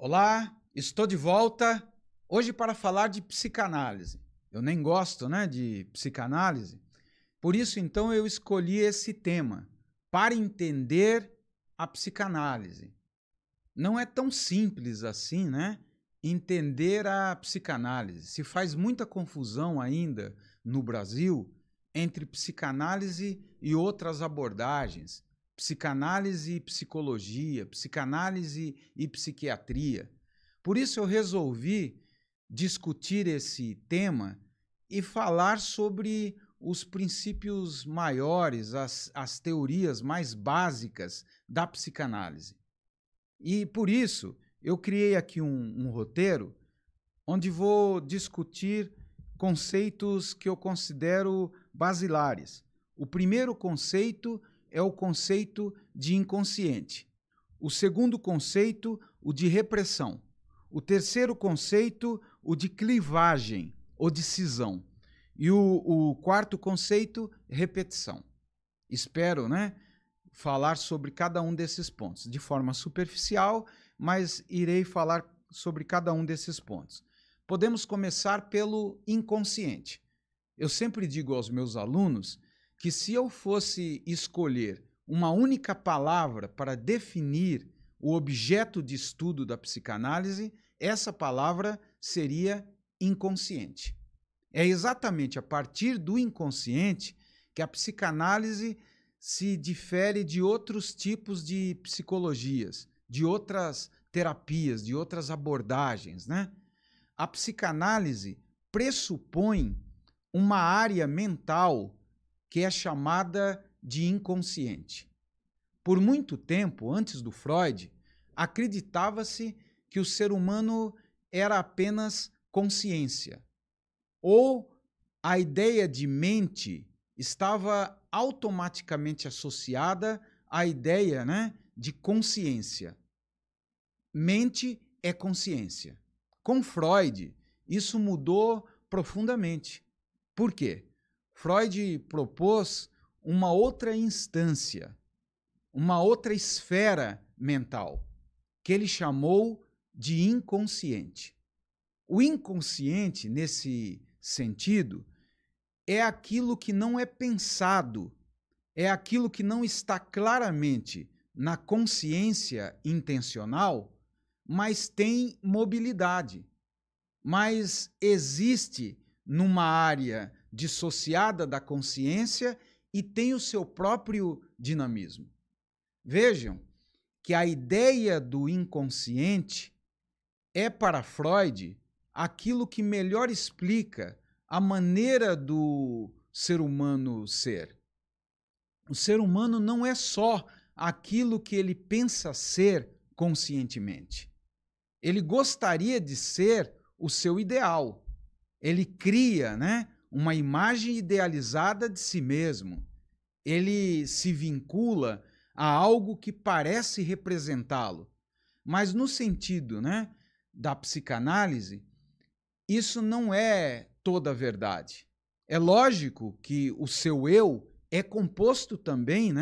Olá, estou de volta hoje para falar de psicanálise. Eu nem gosto, de psicanálise, por isso então eu escolhi esse tema para entender a psicanálise. Não é tão simples assim, entender a psicanálise. Se faz muita confusão ainda no Brasil entre psicanálise e outras abordagens, psicanálise e psicologia, psicanálise e psiquiatria. Por isso eu resolvi discutir esse tema e falar sobre os princípios maiores, as teorias mais básicas da psicanálise. E por isso eu criei aqui um roteiro onde vou discutir conceitos que eu considero basilares. O primeiro conceito é o conceito de inconsciente. O segundo conceito, o de repressão. O terceiro conceito, o de clivagem ou de cisão. E o quarto conceito, repetição. Espero, falar sobre cada um desses pontos, de forma superficial, mas irei falar sobre cada um desses pontos. Podemos começar pelo inconsciente. Eu sempre digo aos meus alunos que se eu fosse escolher uma única palavra para definir o objeto de estudo da psicanálise, essa palavra seria inconsciente. É exatamente a partir do inconsciente que a psicanálise se difere de outros tipos de psicologias, de outras terapias, de outras abordagens, A psicanálise pressupõe uma área mental que é chamada de inconsciente. Por muito tempo, antes do Freud, acreditava-se que o ser humano era apenas consciência, ou a ideia de mente estava automaticamente associada à ideia, de consciência. Mente é consciência. Com Freud, isso mudou profundamente. Por quê? Freud propôs uma outra instância, uma outra esfera mental, que ele chamou de inconsciente. O inconsciente, nesse sentido, é aquilo que não é pensado, é aquilo que não está claramente na consciência intencional, mas tem mobilidade, mas existe numa área dissociada da consciência e tem o seu próprio dinamismo. Vejam que a ideia do inconsciente é, para Freud, aquilo que melhor explica a maneira do ser humano ser. O ser humano não é só aquilo que ele pensa ser conscientemente. Ele gostaria de ser o seu ideal. Ele cria, uma imagem idealizada de si mesmo. Ele se vincula a algo que parece representá-lo. Mas no sentido, da psicanálise, isso não é toda a verdade. É lógico que o seu eu é composto também,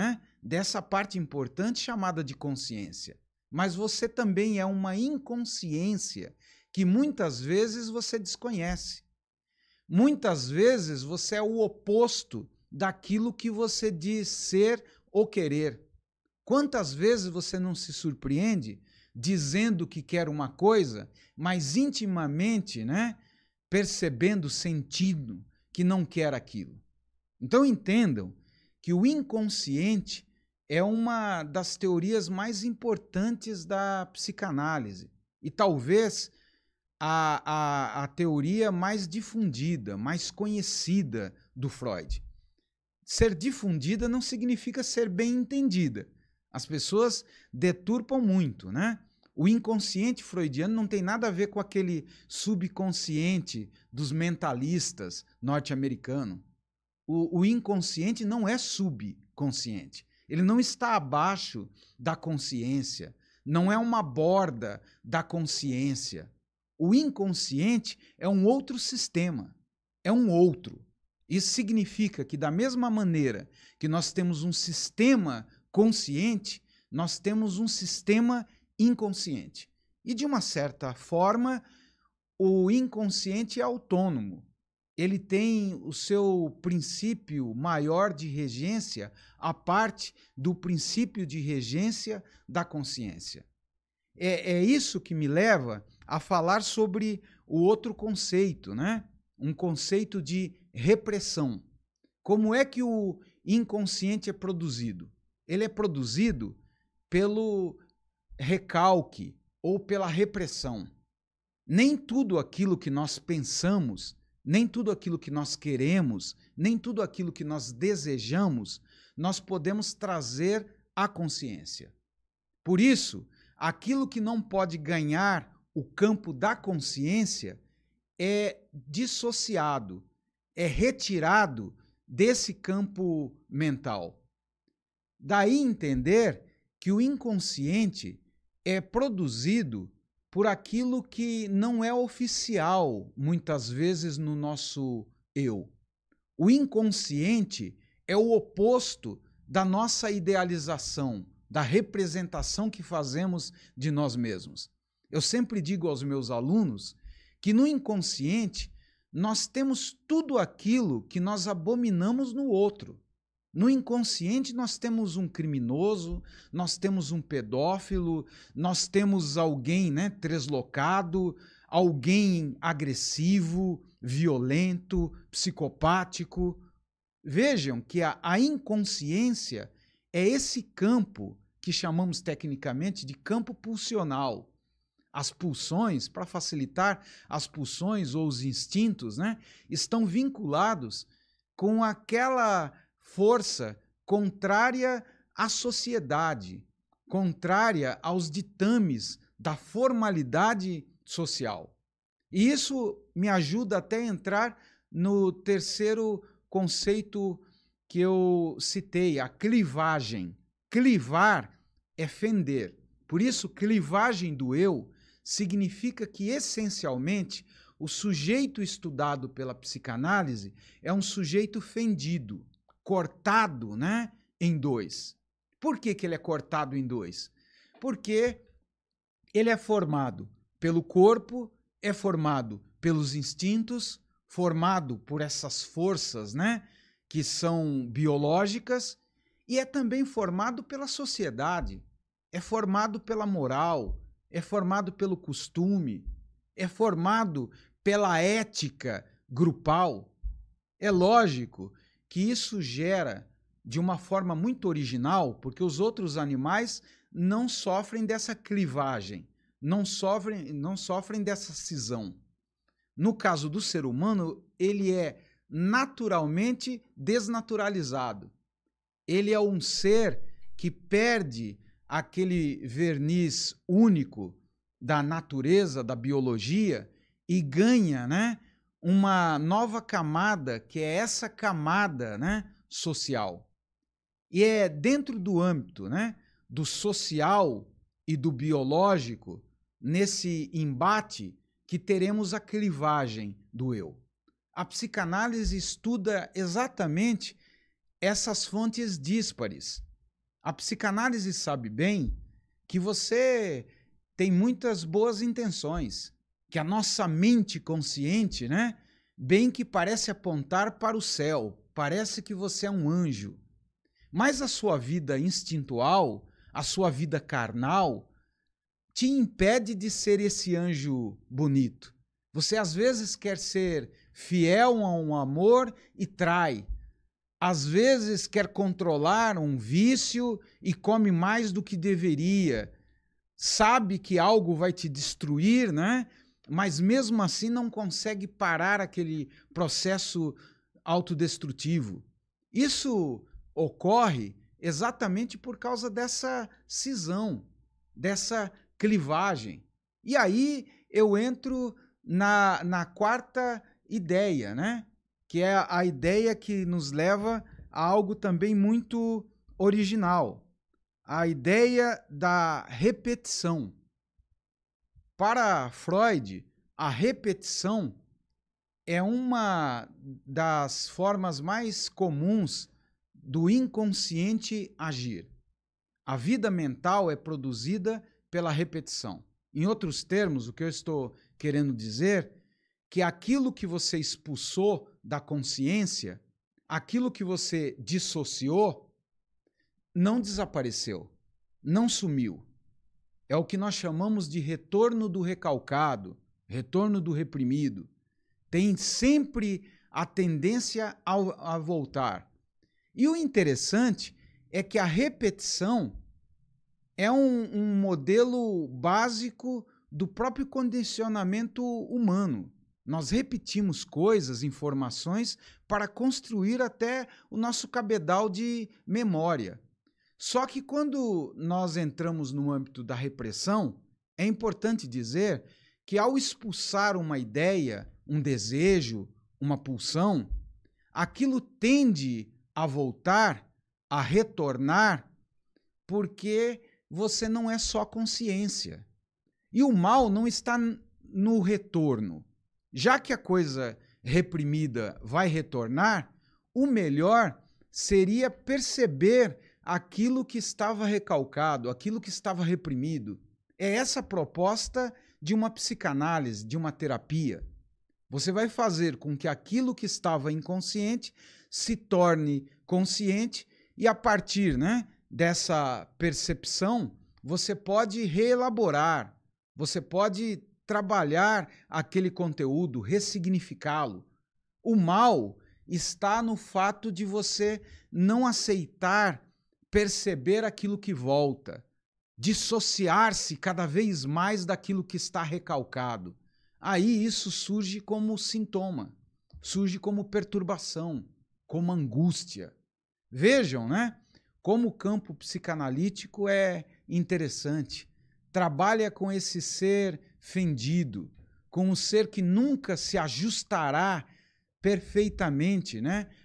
dessa parte importante chamada de consciência. Mas você também é uma inconsciência que muitas vezes você desconhece. Muitas vezes você é o oposto daquilo que você diz ser ou querer. Quantas vezes você não se surpreende dizendo que quer uma coisa, mas intimamente, percebendo, sentindo que não quer aquilo? Então entendam que o inconsciente é uma das teorias mais importantes da psicanálise e talvez a teoria mais difundida, mais conhecida do Freud. Ser difundida não significa ser bem entendida. As pessoas deturpam muito, O inconsciente freudiano não tem nada a ver com aquele subconsciente dos mentalistas norte-americanos. O inconsciente não é subconsciente. Ele não está abaixo da consciência, não é uma borda da consciência. O inconsciente é um outro sistema, é um outro. Isso significa que, da mesma maneira que nós temos um sistema consciente, nós temos um sistema inconsciente. E, de uma certa forma, o inconsciente é autônomo. Ele tem o seu princípio maior de regência à parte do princípio de regência da consciência. É isso que me leva a falar sobre o outro conceito, né? Um conceito de repressão. Como é que o inconsciente é produzido? Ele é produzido pelo recalque ou pela repressão. Nem tudo aquilo que nós pensamos, nem tudo aquilo que nós queremos, nem tudo aquilo que nós desejamos, nós podemos trazer à consciência. Por isso, aquilo que não pode ganhar o campo da consciência é dissociado, é retirado desse campo mental. Daí entender que o inconsciente é produzido por aquilo que não é oficial, muitas vezes, no nosso eu. O inconsciente é o oposto da nossa idealização, da representação que fazemos de nós mesmos. Eu sempre digo aos meus alunos que no inconsciente nós temos tudo aquilo que nós abominamos no outro. No inconsciente nós temos um criminoso, nós temos um pedófilo, nós temos alguém, né, translocado, alguém agressivo, violento, psicopático. Vejam que a inconsciência é esse campo que chamamos tecnicamente de campo pulsional. As pulsões, para facilitar, as pulsões ou os instintos, né, estão vinculados com aquela força contrária à sociedade, contrária aos ditames da formalidade social. E isso me ajuda até a entrar no terceiro conceito que eu citei, a clivagem. Clivar é fender. Por isso, clivagem do eu significa que, essencialmente, o sujeito estudado pela psicanálise é um sujeito fendido, cortado, né, em dois. Por que ele é cortado em dois? Porque ele é formado pelo corpo, é formado pelos instintos, formado por essas forças, né, que são biológicas, e é também formado pela sociedade, é formado pela moral, é formado pelo costume, é formado pela ética grupal. É lógico que isso gera de uma forma muito original, porque os outros animais não sofrem dessa clivagem, não sofrem dessa cisão. No caso do ser humano, ele é naturalmente desnaturalizado. Ele é um ser que perde aquele verniz único da natureza, da biologia, e ganha, né, uma nova camada, que é essa camada, né, social. E é dentro do âmbito, né, do social e do biológico, nesse embate, que teremos a clivagem do eu. A psicanálise estuda exatamente essas fontes díspares. A psicanálise sabe bem que você tem muitas boas intenções, que a nossa mente consciente, né, bem que parece apontar para o céu, parece que você é um anjo. Mas a sua vida instintual, a sua vida carnal, te impede de ser esse anjo bonito. Você às vezes quer ser fiel a um amor e trai. Às vezes quer controlar um vício e come mais do que deveria. Sabe que algo vai te destruir, né? Mas mesmo assim não consegue parar aquele processo autodestrutivo. Isso ocorre exatamente por causa dessa cisão, dessa clivagem. E aí eu entro na quarta ideia, né? Que é a ideia que nos leva a algo também muito original, a ideia da repetição. Para Freud, a repetição é uma das formas mais comuns do inconsciente agir. A vida mental é produzida pela repetição. Em outros termos, o que eu estou querendo dizer que aquilo que você expulsou da consciência, aquilo que você dissociou, não desapareceu, não sumiu. É o que nós chamamos de retorno do recalcado, retorno do reprimido. Tem sempre a tendência a voltar. E o interessante é que a repetição é um modelo básico do próprio condicionamento humano. Nós repetimos coisas, informações, para construir até o nosso cabedal de memória. Só que quando nós entramos no âmbito da repressão, é importante dizer que ao expulsar uma ideia, um desejo, uma pulsão, aquilo tende a voltar, a retornar, porque você não é só consciência. E o mal não está no retorno. Já que a coisa reprimida vai retornar, o melhor seria perceber aquilo que estava recalcado, aquilo que estava reprimido. É essa a proposta de uma psicanálise, de uma terapia. Você vai fazer com que aquilo que estava inconsciente se torne consciente e a partir, dessa percepção, você pode reelaborar, você pode trabalhar aquele conteúdo, ressignificá-lo. O mal está no fato de você não aceitar perceber aquilo que volta, dissociar-se cada vez mais daquilo que está recalcado. Aí isso surge como sintoma, surge como perturbação, como angústia. Vejam, como o campo psicanalítico é interessante. Trabalha com esse ser fendido, com um ser que nunca se ajustará perfeitamente,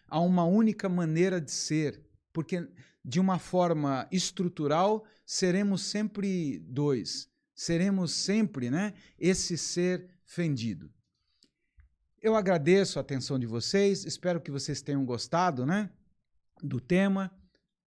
a uma única maneira de ser, porque de uma forma estrutural seremos sempre dois, seremos sempre, esse ser fendido. Eu agradeço a atenção de vocês, espero que vocês tenham gostado, do tema.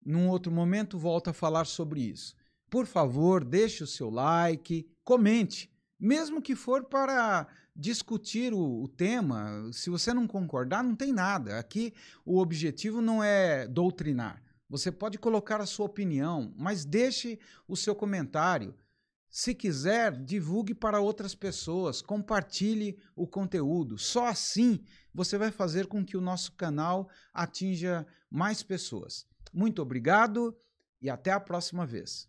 Num outro momento volto a falar sobre isso. Por favor, deixe o seu like, comente, mesmo que for para discutir o tema. Se você não concordar, não tem nada. Aqui o objetivo não é doutrinar. Você pode colocar a sua opinião, mas deixe o seu comentário. Se quiser, divulgue para outras pessoas, compartilhe o conteúdo. Só assim você vai fazer com que o nosso canal atinja mais pessoas. Muito obrigado e até a próxima vez.